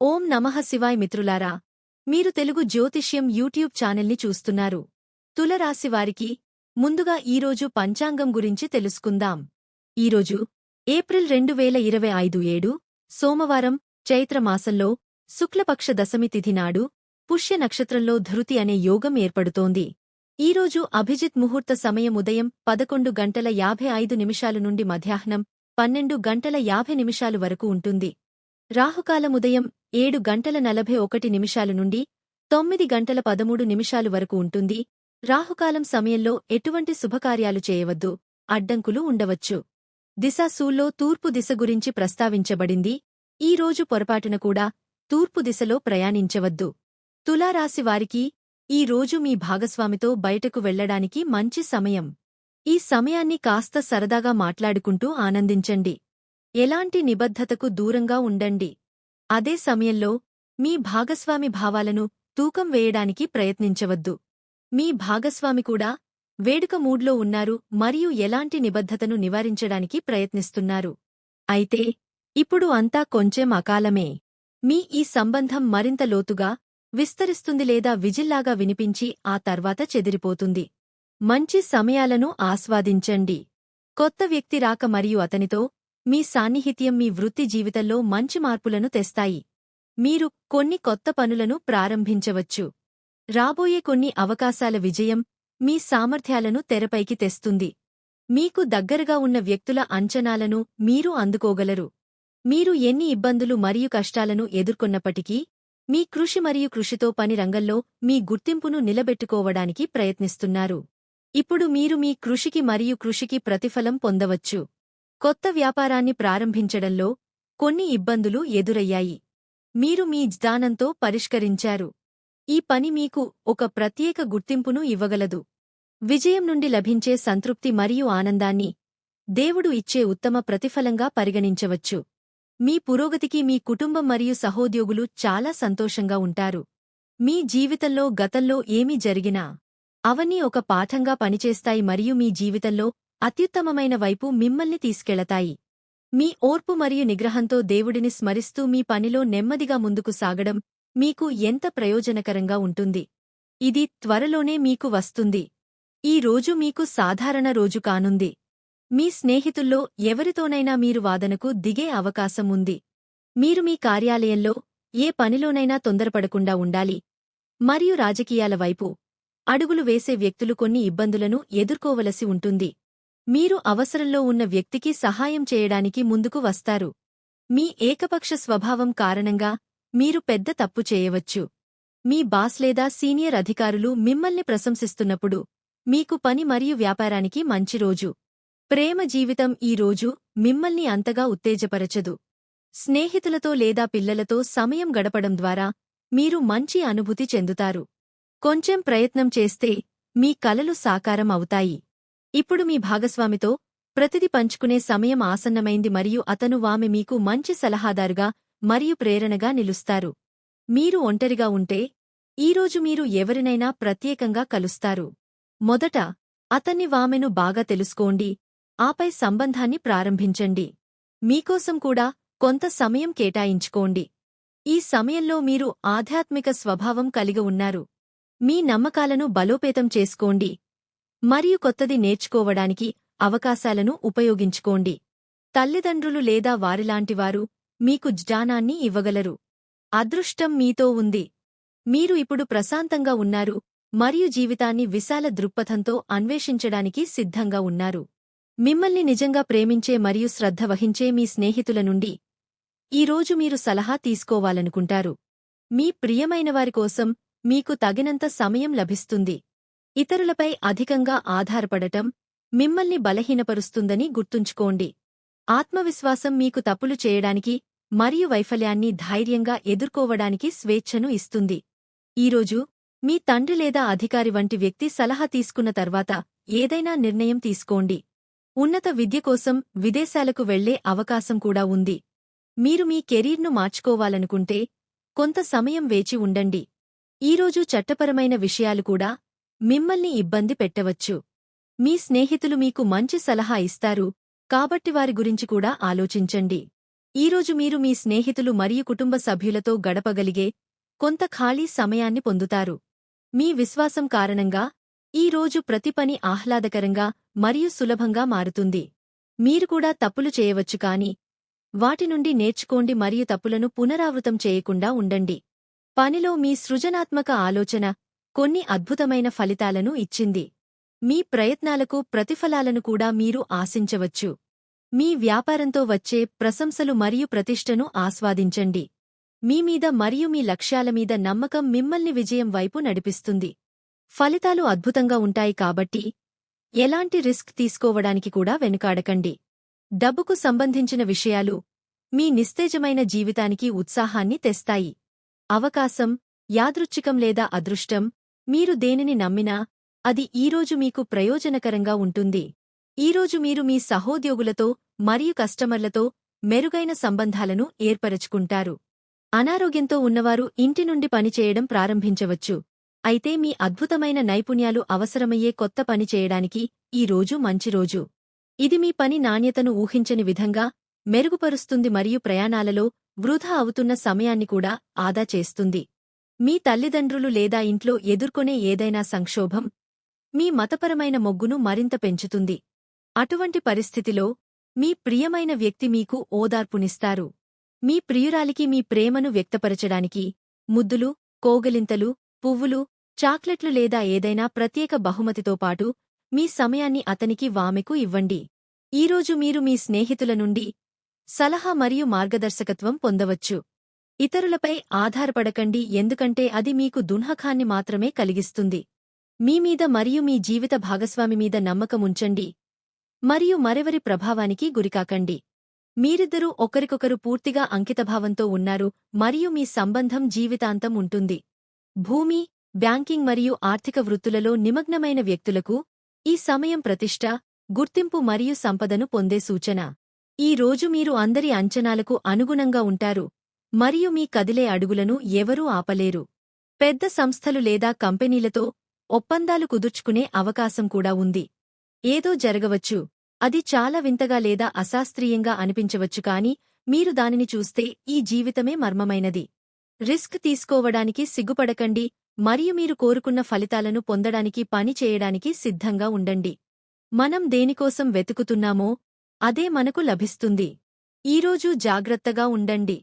ఓం నమః శివాయ్ మిత్రులారా, మీరు తెలుగు జ్యోతిష్యం యూట్యూబ్ ఛానల్ని చూస్తున్నారు. తులరాశివారికి ముందుగా ఈరోజు పంచాంగం గురించి తెలుసుకుందాం. ఈరోజు ఏప్రిల్ 2025 7 సోమవారం, చైత్రమాసంలో శుక్లపక్ష దశమి తిథి నాడు పుష్య నక్షత్రంలో ధృతి అనే యోగం ఏర్పడుతోంది. ఈరోజు అభిజిత్ ముహూర్త సమయం ఉదయం 11:55 నుండి మధ్యాహ్నం 12:50 వరకు ఉంటుంది. రాహుకాలం ఉదయం 7:41 నుండి 9:13 వరకు ఉంటుంది. రాహుకాలం సమయంలో ఎటువంటి శుభకార్యాలు చేయవద్దు, అడ్డంకులు ఉండవచ్చు. దిశాశూల్లో తూర్పు దిశ గురించి ప్రస్తావించబడింది. ఈ రోజు పొరపాటున కూడా తూర్పు దిశలో ప్రయాణించవద్దు. తులారాశివారికి ఈ రోజు మీ భాగస్వామితో బయటకు వెళ్లడానికి మంచి సమయం. ఈ సమయాన్ని కాస్త సరదాగా మాట్లాడుకుంటూ ఆనందించండి. ఎలాంటి నిబద్ధతకు దూరంగా ఉండండి. అదే సమయంలో మీ భాగస్వామి భావాలను తూకం వేయడానికి ప్రయత్నించవద్దు. మీ భాగస్వామి కూడా వేడుక మూడ్లో ఉన్నారు మరియు ఎలాంటి నిబద్ధతను నివారించడానికి ప్రయత్నిస్తున్నారు. అయితే ఇప్పుడు అంతా కొంచెం అకాలమే. మీ ఈ సంబంధం మరింత లోతుగా విస్తరిస్తుంది లేదా విజిల్లాగా వినిపించి ఆ తర్వాత చెదిరిపోతుంది. మంచి సమయాలను ఆస్వాదించండి. కొత్త వ్యక్తి రాక మరియు అతనితో మీ సాన్నిహిత్యం మీ వృత్తి జీవితంలో మంచి మార్పులను తెస్తాయి. మీరు కొన్ని కొత్త పనులను ప్రారంభించవచ్చు. రాబోయే కొన్ని అవకాశాల విజయం మీ సామర్థ్యాలను తెరపైకి తెస్తుంది. మీకు దగ్గరగా ఉన్న వ్యక్తుల అంచనాలను మీరు అందుకోగలరు. మీరు ఎన్ని ఇబ్బందులు మరియు కష్టాలను ఎదుర్కొన్నప్పటికీ మీ కృషి మరియు కృషితో పని రంగంలో మీ గుర్తింపును నిలబెట్టుకోవడానికి ప్రయత్నిస్తున్నారు. ఇప్పుడు మీరు మీ కృషికి ప్రతిఫలం పొందవచ్చు. కొత్త వ్యాపారాన్ని ప్రారంభించడంలో కొన్ని ఇబ్బందులు ఎదురయ్యాయి. మీరు మీ జ్ఞానంతో పరిష్కరించారు. ఈ పని మీకు ఒక ప్రత్యేక గుర్తింపును ఇవ్వగలదు. విజయం నుండి లభించే సంతృప్తి మరియు ఆనందాన్ని దేవుడు ఇచ్చే ఉత్తమ ప్రతిఫలంగా పరిగణించవచ్చు. మీ పురోగతికి మీ కుటుంబం మరియు సహోద్యోగులు చాలా సంతోషంగా ఉంటారు. మీ జీవితంలో గతంలో ఏమి జరిగినా అవన్నీ ఒక పాఠంగా పనిచేస్తాయి మరియు మీ జీవితంలో అత్యుత్తమమైన వైపు మిమ్మల్ని తీసుకెళతాయి. మీ ఓర్పు మరియు నిగ్రహంతో దేవుడిని స్మరిస్తూ మీ పనిలో నెమ్మదిగా ముందుకు సాగడం మీకు ఎంత ప్రయోజనకరంగా ఉంటుంది. ఇది త్వరలోనే మీకు వస్తుంది. ఈ రోజు మీకు సాధారణ రోజు కానుంది. మీ స్నేహితుల్లో ఎవరితోనైనా మీరు వాదనకు దిగే అవకాశం ఉంది. మీరు మీ కార్యాలయంలో ఏ పనిలోనైనా తొందరపడకుండా ఉండాలి మరియు రాజకీయాల వైపు అడుగులు వేసే వ్యక్తులు కొన్ని ఇబ్బందులను ఎదుర్కోవలసి ఉంటుంది. మీరు అవసరంలో ఉన్న వ్యక్తికి సహాయం చేయడానికి ముందుకు వస్తారు. మీ ఏకపక్ష స్వభావం కారణంగా మీరు పెద్ద తప్పు చేయవచ్చు. మీ బాస్ లేదా సీనియర్ అధికారులు మిమ్మల్ని ప్రశంసిస్తున్నప్పుడు మీకు పని మరియు వ్యాపారానికి మంచి రోజు. ప్రేమ జీవితం ఈ రోజు మిమ్మల్ని అంతగా ఉత్తేజపరచదు. స్నేహితులతో లేదా పిల్లలతో సమయం గడపడం ద్వారా మీరు మంచి అనుభూతి చెందుతారు. కొంచెం ప్రయత్నం చేస్తే మీ కలలు సాకారం అవుతాయి. ఇప్పుడు మీ భాగస్వామితో ప్రతిదీ పంచుకునే సమయం ఆసన్నమైంది మరియు అతను/ఆమె మీకు మంచి సలహాదారుగా మరియు ప్రేరణగా నిలుస్తారు. మీరు ఒంటరిగా ఉంటే ఈరోజు మీరు ఎవరినైనా ప్రత్యేకంగా కలుస్తారు. మొదట అతన్ని/ఆమెను బాగా తెలుసుకోండి, ఆపై సంబంధాన్ని ప్రారంభించండి. మీకోసం కూడా కొంత సమయం కేటాయించుకోండి. ఈ సమయంలో మీరు ఆధ్యాత్మిక స్వభావం కలిగి ఉన్నారు. మీ నమ్మకాలను బలోపేతం చేసుకోండి మరియు కొత్తది నేర్చుకోవడానికి అవకాశాలను ఉపయోగించుకోండి. తల్లిదండ్రులు లేదా వారిలాంటివారు మీకు జ్ఞానాన్ని ఇవ్వగలరు. అదృష్టం మీతో ఉంది. మీరు ఇప్పుడు ప్రశాంతంగా ఉన్నారు మరియు జీవితాన్ని విశాల దృక్పథంతో అన్వేషించడానికి సిద్ధంగా ఉన్నారు. మిమ్మల్ని నిజంగా ప్రేమించే మరియు శ్రద్ధ వహించే మీ స్నేహితుల నుండి ఈరోజు మీరు సలహా తీసుకోవాలనుకుంటారు. మీ ప్రియమైనవారి కోసం మీకు తగినంత సమయం లభిస్తుంది. ఇతరులపై అధికంగా ఆధారపడటం మిమ్మల్ని బలహీనపరుస్తుందని గుర్తుంచుకోండి. ఆత్మవిశ్వాసం మీకు తప్పులు చేయడానికి మరియు వైఫల్యాన్ని ధైర్యంగా ఎదుర్కోవడానికి స్వేచ్ఛను ఇస్తుంది. ఈరోజు మీ తండ్రి లేదా అధికారి వంటి వ్యక్తి సలహా తీసుకున్న తర్వాత ఏదైనా నిర్ణయం తీసుకోండి. ఉన్నత విద్య కోసం విదేశాలకు వెళ్లే అవకాశం కూడా ఉంది. మీరు మీ కెరీర్ను మార్చుకోవాలనుకుంటే కొంత సమయం వేచి ఉండండి. ఈరోజు చట్టపరమైన విషయాలు కూడా మిమ్మల్ని ఇబ్బంది పెట్టవచ్చు. మీ స్నేహితులు మీకు మంచి సలహా ఇస్తారు కాబట్టి వారి గురించి కూడా ఆలోచించండి. ఈరోజు మీరు మీ స్నేహితులు మరియు కుటుంబ సభ్యులతో గడపగలిగే కొంత ఖాళీ సమయాన్ని పొందుతారు. మీ విశ్వాసం కారణంగా ఈ రోజు ప్రతి పని ఆహ్లాదకరంగా మరియు సులభంగా మారుతుంది. మీరు కూడా తప్పులు చేయవచ్చు కానీ వాటి నుండి నేర్చుకోండి మరియు తప్పులను పునరావృతం చేయకుండా ఉండండి. పనిలో మీ సృజనాత్మక ఆలోచన కొన్ని అద్భుతమైన ఫలితాలను ఇచ్చింది. మీ ప్రయత్నాలకు ప్రతిఫలాలను కూడా మీరు ఆశించవచ్చు. మీ వ్యాపారంతో వచ్చే ప్రశంసలు మరియు ప్రతిష్టను ఆస్వాదించండి. మీ మీద మరియు మీ లక్ష్యాల మీద నమ్మకం మిమ్మల్ని విజయం వైపు నడిపిస్తుంది. ఫలితాలు అద్భుతంగా ఉంటాయి కాబట్టి ఎలాంటి రిస్క్ తీసుకోవడానికి కూడా వెనుకాడకండి. డబ్బుకు సంబంధించిన విషయాలు మీ నిస్తేజమైన జీవితానికి ఉత్సాహాన్ని తెస్తాయి. అవకాశం, యాదృచ్ఛికం లేదా అదృష్టం, మీరు దేనిని నమ్మినా అది ఈరోజు మీకు ప్రయోజనకరంగా ఉంటుంది. ఈరోజు మీరు మీ సహోద్యోగులతో మరియు కస్టమర్లతో మెరుగైన సంబంధాలను ఏర్పరచుకుంటారు. అనారోగ్యంతో ఉన్నవారు ఇంటి నుండి పనిచేయడం ప్రారంభించవచ్చు. అయితే మీ అద్భుతమైన నైపుణ్యాలు అవసరమయ్యే కొత్త పని చేయడానికి ఈ రోజు మంచి రోజు. ఇది మీ పని నాణ్యతను ఊహించని విధంగా మెరుగుపరుస్తుంది మరియు ప్రయాణాలలో వృధా అవుతున్న సమయాన్ని కూడా ఆదా చేస్తుంది. మీ తల్లిదండ్రులు లేదా ఇంట్లో ఎదుర్కొనే ఏదైనా సంక్షోభం మీ మతపరమైన మొగ్గును మరింత పెంచుతుంది. అటువంటి పరిస్థితిలో మీ ప్రియమైన వ్యక్తి మీకు ఓదార్పునిస్తారు. మీ ప్రియురాలికి మీ ప్రేమను వ్యక్తపరచడానికి ముద్దులు, కోగలింతలు, పువ్వులు, చాక్లెట్లు లేదా ఏదైనా ప్రత్యేక బహుమతితో పాటు మీ సమయాన్ని అతనికి/ఆమెకు ఇవ్వండి. ఈరోజు మీరు మీ స్నేహితుల నుండి సలహా మరియు మార్గదర్శకత్వం పొందవచ్చు. ఇతరులపై ఆధారపడకండి ఎందుకంటే అది మీకు దున్హకాన్ని మాత్రమే కలిగిస్తుంది. మీ మీద మరియు మీ జీవిత భాగస్వామి మీద నమ్మకముంచండి మరియు మరెవరి ప్రభావానికి గురికాకండి. మీరిద్దరూ ఒకరికొకరు పూర్తిగా అంకితభావంతో ఉన్నారు మరియు మీ సంబంధం జీవితాంతం ఉంటుంది. భూమి, బ్యాంకింగ్ మరియు ఆర్థిక వృత్తులలో నిమగ్నమైన వ్యక్తులకు ఈ సమయం ప్రతిష్ట, గుర్తింపు మరియు సంపదను పొందే సూచన. ఈ రోజు మీరు అందరి అంచనాలకు అనుగుణంగా ఉంటారు మరియు మీ కదిలే అడుగులను ఎవరూ ఆపలేరు. పెద్ద సంస్థలు లేదా కంపెనీలతో ఒప్పందాలు కుదుర్చుకునే అవకాశం కూడా ఉంది. ఏదో జరగవచ్చు, అది చాలా వింతగా లేదా అశాస్త్రీయంగా అనిపించవచ్చు కానీ మీరు దానిని చూస్తే ఈ జీవితమే మర్మమైనది. రిస్క్ తీసుకోవడానికి సిగ్గుపడకండి మరియు మీరు కోరుకున్న ఫలితాలను పొందడానికి పని చేయడానికి సిద్ధంగా ఉండండి. మనం దేనికోసం వెతుకుతున్నామో అదే మనకు లభిస్తుంది. ఈరోజు జాగ్రత్తగా ఉండండి.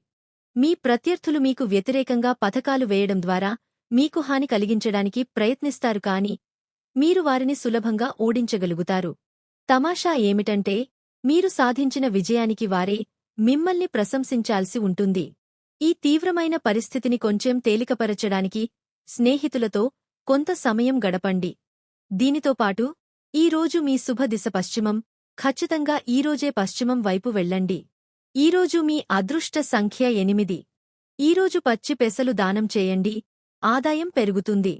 మీ ప్రత్యర్థులు మీకు వ్యతిరేకంగా పథకాలు వేయడం ద్వారా మీకు హాని కలిగించడానికి ప్రయత్నిస్తారు కానీ మీరు వారిని సులభంగా ఓడించగలుగుతారు. తమాషా ఏమిటంటే మీరు సాధించిన విజయానికి వారే మిమ్మల్ని ప్రశంసించాల్సి ఉంటుంది. ఈ తీవ్రమైన పరిస్థితిని కొంచెం తేలికపరచడానికి స్నేహితులతో కొంత సమయం గడపండి. దీనితో పాటు ఈరోజు మీ శుభ దిశ పశ్చిమం, ఖచ్చితంగా ఈరోజే పశ్చిమం వైపు వెళ్ళండి. ఈరోజు మీ అదృష్ట సంఖ్య 8. ఈరోజు పచ్చి పెసలు దానం చేయండి, ఆదాయం పెరుగుతుంది.